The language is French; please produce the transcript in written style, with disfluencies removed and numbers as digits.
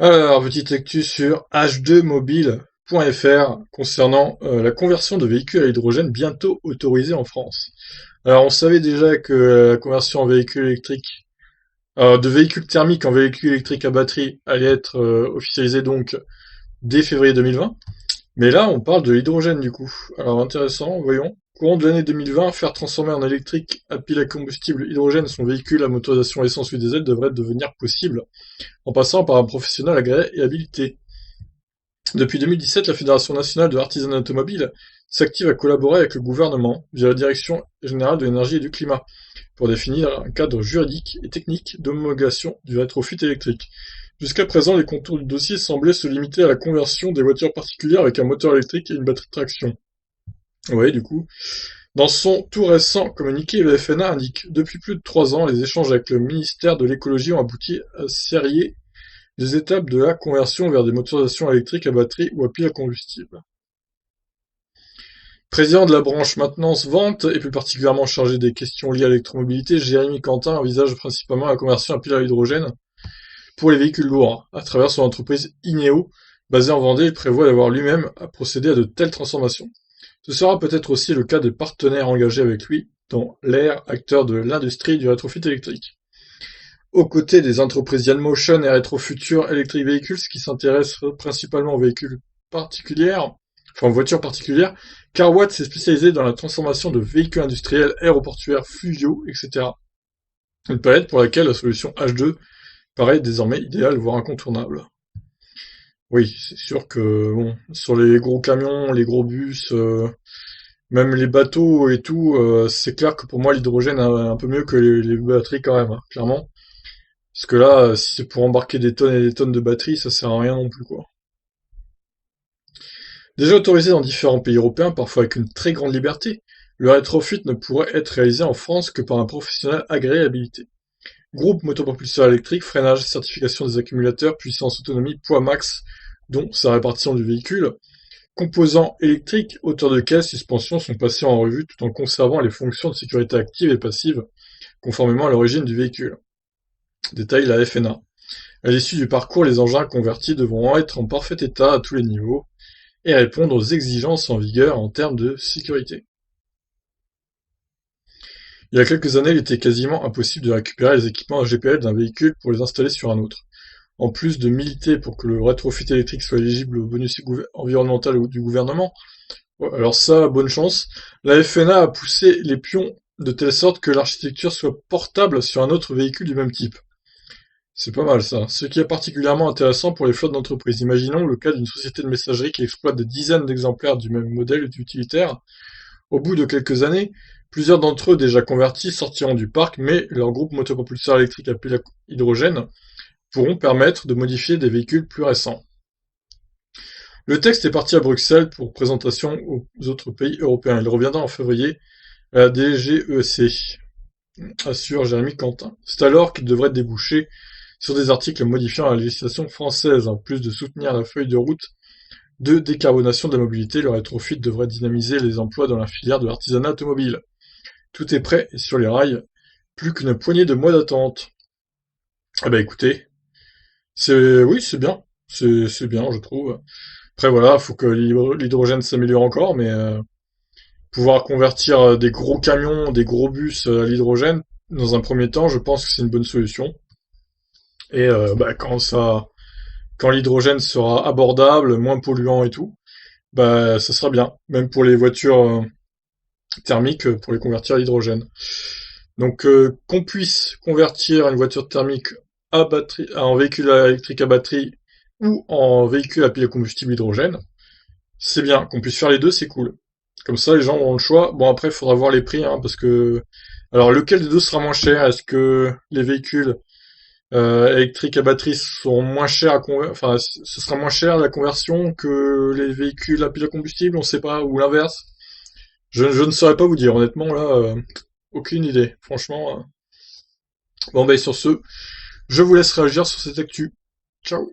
Alors, petite actu sur h2mobile.fr concernant la conversion de véhicules à hydrogène bientôt autorisée en France. Alors, on savait déjà que la conversion en véhicule électrique, de véhicules thermiques en véhicules électriques à batterie allait être officialisée donc dès février 2020. Mais là, on parle de l'hydrogène du coup. Alors, intéressant, voyons. Courant de l'année 2020, faire transformer en électrique à pile à combustible hydrogène son véhicule à motorisation essence ou diesel devrait devenir possible en passant par un professionnel agréé et habilité. Depuis 2017, la Fédération nationale de l'artisanat automobile s'active à collaborer avec le gouvernement via la Direction générale de l'énergie et du climat pour définir un cadre juridique et technique d'homologation du rétrofit électrique. Jusqu'à présent, les contours du dossier semblaient se limiter à la conversion des voitures particulières avec un moteur électrique et une batterie de traction. Oui, du coup. Dans son tout récent communiqué, le FNA indique: Depuis plus de 3 ans, les échanges avec le ministère de l'écologie ont abouti à serrer des étapes de la conversion vers des motorisations électriques à batterie ou à pile à combustible. Président de la branche maintenance-vente et plus particulièrement chargé des questions liées à l'électromobilité, Jérémy Quentin envisage principalement la conversion à pile à hydrogène pour les véhicules lourds. À travers son entreprise Ineo, basée en Vendée, il prévoit d'avoir lui-même à procéder à de telles transformations. Ce sera peut-être aussi le cas de partenaires engagés avec lui dans l'ère acteur de l'industrie du rétrofit électrique. Aux côtés des entreprises Yanmotion et Retrofuture Electric Vehicles qui s'intéressent principalement aux véhicules particulières, enfin aux voitures particulières, Carwatt s'est spécialisé dans la transformation de véhicules industriels, aéroportuaires, fluviaux, etc. Une palette pour laquelle la solution H2 paraît désormais idéale, voire incontournable. Oui, c'est sûr que bon, sur les gros camions, les gros bus, même les bateaux et tout, c'est clair que pour moi l'hydrogène est un peu mieux que les batteries quand même, hein, clairement. Parce que là, si c'est pour embarquer des tonnes et des tonnes de batteries, ça sert à rien non plus, quoi. Déjà autorisé dans différents pays européens, parfois avec une très grande liberté, le rétrofit ne pourrait être réalisé en France que par un professionnel agréé et habilité. Groupe motopropulseur électrique, freinage, certification des accumulateurs, puissance, autonomie, poids max, dont sa répartition du véhicule, composants électriques, hauteur de caisse, suspension sont passés en revue tout en conservant les fonctions de sécurité active et passive, conformément à l'origine du véhicule. Détaille la FNA. À l'issue du parcours, les engins convertis devront être en parfait état à tous les niveaux et répondre aux exigences en vigueur en termes de sécurité. Il y a quelques années, il était quasiment impossible de récupérer les équipements GPL d'un véhicule pour les installer sur un autre. En plus de militer pour que le rétrofit électrique soit éligible au bonus environnemental du gouvernement, alors ça, bonne chance, la FNA a poussé les pions de telle sorte que l'architecture soit portable sur un autre véhicule du même type. C'est pas mal ça. Ce qui est particulièrement intéressant pour les flottes d'entreprises. Imaginons le cas d'une société de messagerie qui exploite des dizaines d'exemplaires du même modèle utilitaire. Au bout de quelques années, plusieurs d'entre eux déjà convertis sortiront du parc, mais leur groupe motopropulseur électrique à pile à hydrogène pourront permettre de modifier des véhicules plus récents. Le texte est parti à Bruxelles pour présentation aux autres pays européens. Il reviendra en février à la DGEC, assure Jérémy Quentin. C'est alors qu'il devrait déboucher sur des articles modifiant la législation française. En plus de soutenir la feuille de route de décarbonation de la mobilité, le rétrofit devrait dynamiser les emplois dans la filière de l'artisanat automobile. Tout est prêt et sur les rails, plus qu'une poignée de mois d'attente. Ah bah écoutez, oui, c'est bien, c'est bien, je trouve. Après voilà, faut que l'hydrogène s'améliore encore, mais pouvoir convertir des gros camions, des gros bus à l'hydrogène, dans un premier temps, je pense que c'est une bonne solution. Et bah, quand l'hydrogène sera abordable, moins polluant et tout, bah ça sera bien, même pour les voitures thermiques, pour les convertir à l'hydrogène. Donc qu'on puisse convertir une voiture thermique à batterie, en véhicule électrique à batterie ou en véhicule à pile à combustible hydrogène, c'est bien. Qu'on puisse faire les deux, c'est cool. Comme ça, les gens auront le choix. Bon, après, il faudra voir les prix, hein, parce que... Alors, lequel des deux sera moins cher? Est-ce que les véhicules électriques à batterie sont moins chers enfin, ce sera moins cher la conversion que les véhicules à pile à combustible? On sait pas, ou l'inverse? Je ne saurais pas vous dire, honnêtement, là, aucune idée. Franchement. Bon, ben, sur ce, je vous laisse réagir sur cette actu. Ciao!